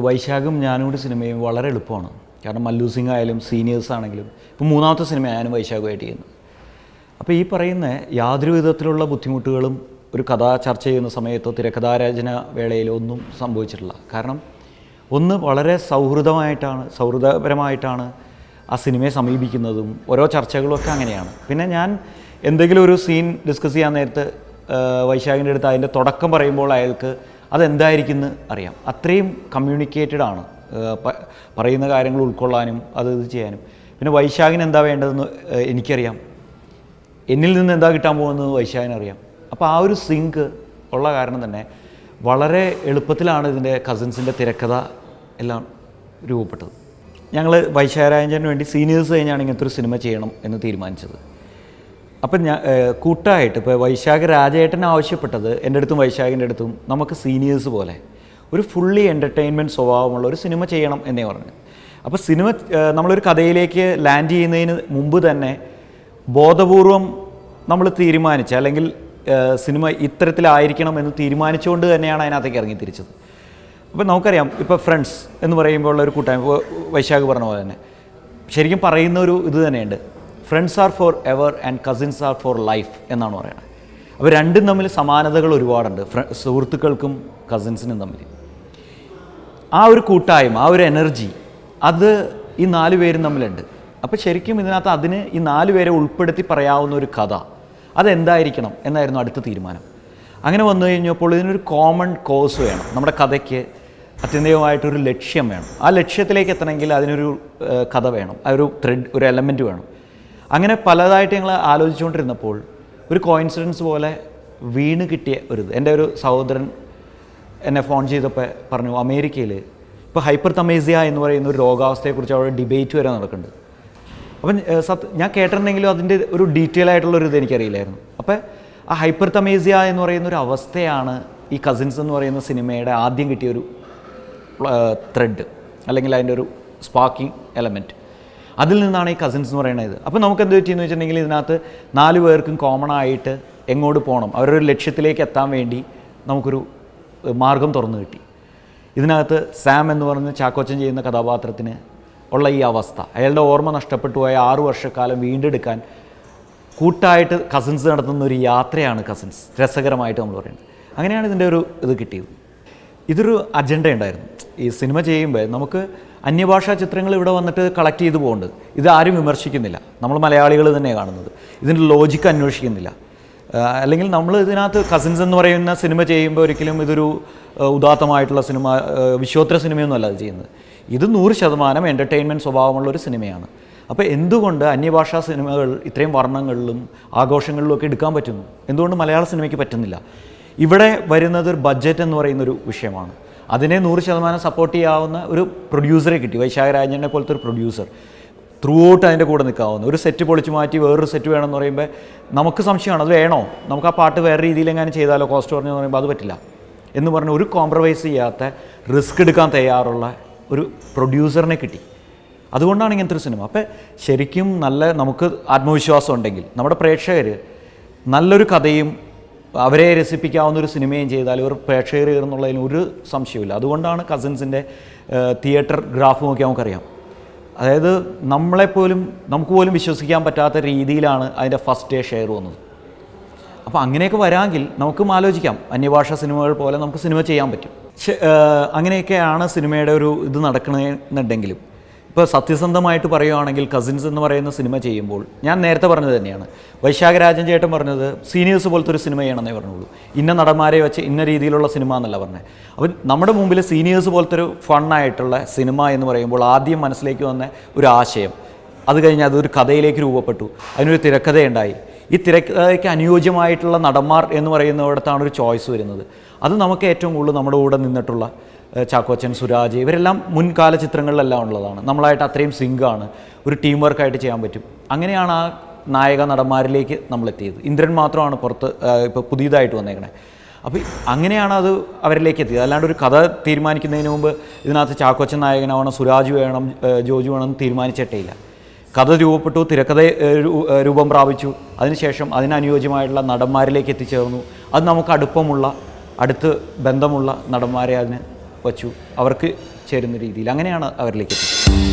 വൈശാഖും ഞാനും കൂടി സിനിമയും വളരെ എളുപ്പമാണ്. കാരണം മല്ലു സിംഗ് ആയാലും സീനിയേഴ്സ് ആണെങ്കിലും ഇപ്പോൾ മൂന്നാമത്തെ സിനിമ ഞാനും വൈശാഖുമായിട്ട് ചെയ്യുന്നു. അപ്പോൾ ഈ പറയുന്ന യാതൊരു വിധത്തിലുള്ള ബുദ്ധിമുട്ടുകളും ഒരു കഥ ചർച്ച ചെയ്യുന്ന സമയത്തോ തിരക്കഥാരചന വേളയിലോ ഒന്നും സംഭവിച്ചിട്ടില്ല. കാരണം ഒന്ന് വളരെ സൗഹൃദപരമായിട്ടാണ് ആ സിനിമയെ സമീപിക്കുന്നതും ഓരോ ചർച്ചകളുമൊക്കെ അങ്ങനെയാണ്. പിന്നെ ഞാൻ എന്തെങ്കിലും ഒരു സീൻ ഡിസ്കസ് ചെയ്യാൻ നേരത്ത് വൈശാഖിൻ്റെ അടുത്ത് അതിൻ്റെ തുടക്കം പറയുമ്പോൾ അയാൾക്ക് അതെന്തായിരിക്കും അറിയാം. അത്രയും കമ്മ്യൂണിക്കേറ്റഡ് ആണ് പറയുന്ന കാര്യങ്ങൾ ഉൾക്കൊള്ളാനും അത് ചെയ്യാനും. പിന്നെ വൈശാഖിന് എന്താ വേണ്ടതെന്ന് എനിക്കറിയാം, എന്നിൽ നിന്ന് എന്താ കിട്ടാൻ പോകുന്നത് വൈശാഖിനറിയാം. അപ്പോൾ ആ ഒരു സിങ്ക് ഉള്ള കാരണം തന്നെ വളരെ എളുപ്പത്തിലാണ് ഇതിൻ്റെ കസിൻസിൻ്റെ തിരക്കഥ എല്ലാം രൂപപ്പെട്ടത്. ഞങ്ങൾ വൈശാഖരാജന് വേണ്ടി സീനിയേഴ്സ് കഴിഞ്ഞാണ് ഇങ്ങനത്തെ ഒരു സിനിമ ചെയ്യണം എന്ന് തീരുമാനിച്ചത്. അപ്പം ഞാൻ കൂട്ടായിട്ട് ഇപ്പോൾ വൈശാഖ രാജേട്ടൻ ആവശ്യപ്പെട്ടത് എൻ്റെ അടുത്തും വൈശാഖിൻ്റെ അടുത്തും നമുക്ക് സീനിയേഴ്സ് പോലെ ഒരു ഫുള്ളി എൻ്റർടൈൻമെൻറ്റ് സ്വഭാവമുള്ള ഒരു സിനിമ ചെയ്യണം എന്നേ പറഞ്ഞു. അപ്പോൾ സിനിമ നമ്മളൊരു കഥയിലേക്ക് ലാൻഡ് ചെയ്യുന്നതിന് മുമ്പ് തന്നെ ബോധപൂർവം നമ്മൾ തീരുമാനിച്ച അല്ലെങ്കിൽ സിനിമ ഇത്തരത്തിലായിരിക്കണം എന്ന് തീരുമാനിച്ചുകൊണ്ട് തന്നെയാണ് അതിനകത്തേക്ക് ഇറങ്ങി തിരിച്ചത്. അപ്പോൾ നമുക്കറിയാം, ഇപ്പോൾ ഫ്രണ്ട്സ് എന്ന് പറയുമ്പോൾ ഉള്ള ഒരു കൂട്ടായ്മ, ഇപ്പോൾ വൈശാഖ് പറഞ്ഞ പോലെ തന്നെ ശരിക്കും പറയുന്ന ഒരു ഇത് തന്നെയുണ്ട്, friends are for ever and cousins are for life എന്നാണ് പറയുന്നത്. അപ്പോൾ രണ്ടും തമ്മിൽ സമാനതകൾ ഒരുപാടുണ്ട്, സുഹൃത്തുക്കൾക്കും കസിൻസിനും തമ്മിൽ. ആ ഒരു കൂട്ടായ്മ, ആ ഒരു എനർജി, അത് ഈ 4 പേരും തമ്മിലുണ്ട്. അപ്പോൾ ശരിക്കും ഇതിനകത്ത് അതിന് ഈ 4 പേരെ ഉൾപ്പെടുത്തി പറയാവുന്ന ഒരു കഥ അതെന്തായിരിക്കണം എന്നായിരുന്നു അടുത്ത തീരുമാനം. അങ്ങനെ വന്നു കഴിഞ്ഞപ്പോൾ ഇതിനൊരു കോമൺ കോസ് വേണം, നമ്മുടെ കഥയ്ക്ക് അത്യന്തികമായിട്ടൊരു ലക്ഷ്യം വേണം. ആ ലക്ഷ്യത്തിലേക്ക് എത്തണമെങ്കിൽ അതിനൊരു കഥ വേണം, ഒരു ത്രെഡ്, ഒരു എലമെൻറ്റ് വേണം. അങ്ങനെ പലതായിട്ട് ഞങ്ങൾ ആലോചിച്ചുകൊണ്ടിരുന്നപ്പോൾ ഒരു കോയിൻസിഡൻസ് പോലെ വീണ് കിട്ടിയ ഒരിത്, എൻ്റെ ഒരു സഹോദരൻ എന്നെ ഫോൺ ചെയ്തപ്പോൾ പറഞ്ഞു, അമേരിക്കയിൽ ഇപ്പോൾ ഹൈപ്പർ തമേസിയ എന്ന് പറയുന്ന ഒരു രോഗാവസ്ഥയെക്കുറിച്ച് അവിടെ ഡിബേറ്റ് വരെ നടക്കുന്നുണ്ട്. അപ്പം ഞാൻ കേട്ടിട്ടുണ്ടെങ്കിലും അതിൻ്റെ ഒരു ഡീറ്റെയിൽ ആയിട്ടുള്ളൊരിത് എനിക്കറിയില്ലായിരുന്നു. അപ്പോൾ ആ ഹൈപ്പർ തമേസിയ എന്ന് പറയുന്ന ഒരു അവസ്ഥയാണ് ഈ കസിൻസ് എന്ന് പറയുന്ന സിനിമയുടെ ആദ്യം കിട്ടിയൊരു ത്രെഡ്, അല്ലെങ്കിൽ അതിൻ്റെ ഒരു സ്പാർക്കിംഗ് എലമെൻറ്റ്. അതിൽ നിന്നാണ് ഈ കസിൻസ് എന്ന് പറയുന്നത്. അപ്പോൾ നമുക്ക് എന്ത് പറ്റിയെന്ന് വെച്ചിട്ടുണ്ടെങ്കിൽ ഇതിനകത്ത് 4 പേർക്കും കോമൺ ആയിട്ട് എങ്ങോട്ട് പോകണം, അവരൊരു ലക്ഷ്യത്തിലേക്ക് എത്താൻ വേണ്ടി നമുക്കൊരു മാർഗം തുറന്നു കിട്ടി. ഇതിനകത്ത് സാം എന്ന് പറഞ്ഞ് ചാക്കോച്ചൻ ചെയ്യുന്ന കഥാപാത്രത്തിന് ഉള്ള ഈ അവസ്ഥ, അയാളുടെ ഓർമ്മ നഷ്ടപ്പെട്ടു പോയ 6 വർഷക്കാലം വീണ്ടെടുക്കാൻ കൂട്ടായിട്ട് കസിൻസ് നടത്തുന്ന ഒരു യാത്രയാണ് കസിൻസ്, രസകരമായിട്ട് നമ്മൾ പറയുന്നത്. അങ്ങനെയാണ് ഇതിൻ്റെ ഒരു ഇത് കിട്ടിയത്. ഇതൊരു അജണ്ട ഉണ്ടായിരുന്നു. ഈ സിനിമ ചെയ്യുമ്പോൾ നമുക്ക് അന്യഭാഷാ ചിത്രങ്ങൾ ഇവിടെ വന്നിട്ട് കളക്ട് ചെയ്ത് പോകുന്നുണ്ട്, ഇത് ആരും വിമർശിക്കുന്നില്ല, നമ്മൾ മലയാളികൾ തന്നെ കാണുന്നത്, ഇതിൻ്റെ ലോജിക്ക് അന്വേഷിക്കുന്നില്ല. അല്ലെങ്കിൽ നമ്മൾ ഇതിനകത്ത് കസിൻസ് എന്ന് പറയുന്ന സിനിമ ചെയ്യുമ്പോൾ ഒരിക്കലും ഇതൊരു ഉദാത്തമായിട്ടുള്ള സിനിമ, വിശ്വോത്തര സിനിമയൊന്നും അല്ല അത് ചെയ്യുന്നത്. ഇത് 100% എൻ്റർടൈൻമെൻറ്റ് സ്വഭാവമുള്ളൊരു സിനിമയാണ്. അപ്പോൾ എന്തുകൊണ്ട് അന്യഭാഷാ സിനിമകൾ ഇത്രയും വർണ്ണങ്ങളിലും ആഘോഷങ്ങളിലും ഒക്കെ എടുക്കാൻ പറ്റുന്നു, എന്തുകൊണ്ട് മലയാള സിനിമയ്ക്ക് പറ്റുന്നില്ല? ഇവിടെ വരുന്നത് ഒരു ബഡ്ജറ്റ് എന്ന് പറയുന്നൊരു വിഷയമാണ്. അതിനെ 100% സപ്പോർട്ട് ചെയ്യാവുന്ന ഒരു പ്രൊഡ്യൂസറെ കിട്ടി, വൈശാഖ രാജനെ പോലത്തെ ഒരു പ്രൊഡ്യൂസർ ത്രൂ ഔട്ട് അതിൻ്റെ കൂടെ നിൽക്കാവുന്ന. ഒരു സെറ്റ് പൊളിച്ച് മാറ്റി വേറൊരു സെറ്റ് വേണമെന്ന് പറയുമ്പോൾ നമുക്ക് സംശയമാണ്, അത് വേണോ, നമുക്ക് ആ പാട്ട് വേറെ രീതിയിലെങ്ങാനും ചെയ്താലോ കോസ്റ്റ് പറഞ്ഞെന്ന് പറയുമ്പോൾ അത് പറ്റില്ല എന്ന് പറഞ്ഞ് ഒരു കോംപ്രമൈസ് ചെയ്യാത്ത, റിസ്ക് എടുക്കാൻ തയ്യാറുള്ള ഒരു പ്രൊഡ്യൂസറിനെ കിട്ടി. അതുകൊണ്ടാണ് ഇങ്ങനത്തെ ഒരു സിനിമ. അപ്പോൾ ശരിക്കും നല്ല നമുക്ക് ആത്മവിശ്വാസം ഉണ്ടെങ്കിൽ നമ്മുടെ പ്രേക്ഷകർ നല്ലൊരു കഥയും അവരെ രസിപ്പിക്കാവുന്നൊരു സിനിമയും ചെയ്താൽ ഒരു പ്രേക്ഷകർ എന്നുള്ളതിന് ഒരു സംശയമില്ല. അതുകൊണ്ടാണ് കസിൻസിൻ്റെ തിയേറ്റർ ഗ്രാഫ് നോക്കി നമുക്കറിയാം. അതായത് നമുക്ക് പോലും വിശ്വസിക്കാൻ പറ്റാത്ത രീതിയിലാണ് അതിൻ്റെ ഫസ്റ്റ് ഡേ ഷെയർ വന്നത്. അപ്പോൾ അങ്ങനെയൊക്കെ വരാമെങ്കിൽ നമുക്കും ആലോചിക്കാം, അന്യഭാഷാ സിനിമകൾ പോലെ നമുക്ക് സിനിമ ചെയ്യാൻ പറ്റും. അങ്ങനെയൊക്കെയാണ് സിനിമയുടെ ഒരു ഇത് നടക്കണമെന്നുണ്ടെങ്കിലും ഇപ്പോൾ സത്യസന്ധമായിട്ട് പറയുകയാണെങ്കിൽ കസിൻസ് എന്ന് പറയുന്ന സിനിമ ചെയ്യുമ്പോൾ ഞാൻ നേരത്തെ പറഞ്ഞത് തന്നെയാണ്, വൈശാഖ രാജൻ ചേട്ടൻ പറഞ്ഞത് സീനിയേഴ്സ് പോലത്തെ ഒരു സിനിമ ചെയ്യണമെന്നേ പറഞ്ഞുള്ളൂ, ഇന്ന നടന്മാരെ വെച്ച് ഇന്ന രീതിയിലുള്ള സിനിമ എന്നല്ല പറഞ്ഞത്. അപ്പം നമ്മുടെ മുമ്പിൽ സീനിയേഴ്സ് പോലത്തെ ഒരു ഫണ്ണായിട്ടുള്ള സിനിമ എന്ന് പറയുമ്പോൾ ആദ്യം മനസ്സിലേക്ക് വന്ന ഒരു ആശയം, അത് കഴിഞ്ഞ് അതൊരു കഥയിലേക്ക് രൂപപ്പെട്ടു, അതിനൊരു തിരക്കഥയുണ്ടായി. ഈ തിരക്കഥയ്ക്ക് അനുയോജ്യമായിട്ടുള്ള നടന്മാർ എന്ന് പറയുന്നിടത്താണ് ഒരു ചോയ്സ് വരുന്നത്. അത് നമുക്ക് ഏറ്റവും കൂടുതൽ നമ്മുടെ കൂടെ നിന്നിട്ടുള്ള ചാക്കോച്ചൻ, സുരാജ്, ഇവരെല്ലാം മുൻകാല ചിത്രങ്ങളിലെല്ലാം ഉള്ളതാണ്. നമ്മളായിട്ട് അത്രയും സിങ്കാണ്, ഒരു ടീം വർക്കായിട്ട് ചെയ്യാൻ പറ്റും. അങ്ങനെയാണ് ആ നായക നടന്മാരിലേക്ക് നമ്മളെത്തിയത്. ഇന്ദ്രൻ മാത്രമാണ് പുറത്ത് ഇപ്പോൾ പുതിയതായിട്ട് വന്നേക്കണേ. അപ്പോൾ അങ്ങനെയാണ് അത് അവരിലേക്ക് എത്തിയത്. അല്ലാണ്ട് ഒരു കഥ തീരുമാനിക്കുന്നതിന് മുമ്പ് ഇതിനകത്ത് ചാക്കോച്ചൻ നായകനാവണം, സുരാജ് വേണം, ജോജു വേണം എന്ന് തീരുമാനിച്ചിട്ടേയില്ല. കഥ രൂപപ്പെട്ടു, തിരക്കഥ രൂപം പ്രാപിച്ചു, അതിനുശേഷം അതിനനുയോജ്യമായിട്ടുള്ള നടന്മാരിലേക്ക് എത്തിച്ചേർന്നു. അത് നമുക്ക് അടുത്ത ബന്ധമുള്ള നടന്മാരെ അതിന് വച്ചു, അവർക്ക് ചേരുന്ന രീതിയിൽ അങ്ങനെയാണ് അവരിലേക്ക് എത്തുന്നത്.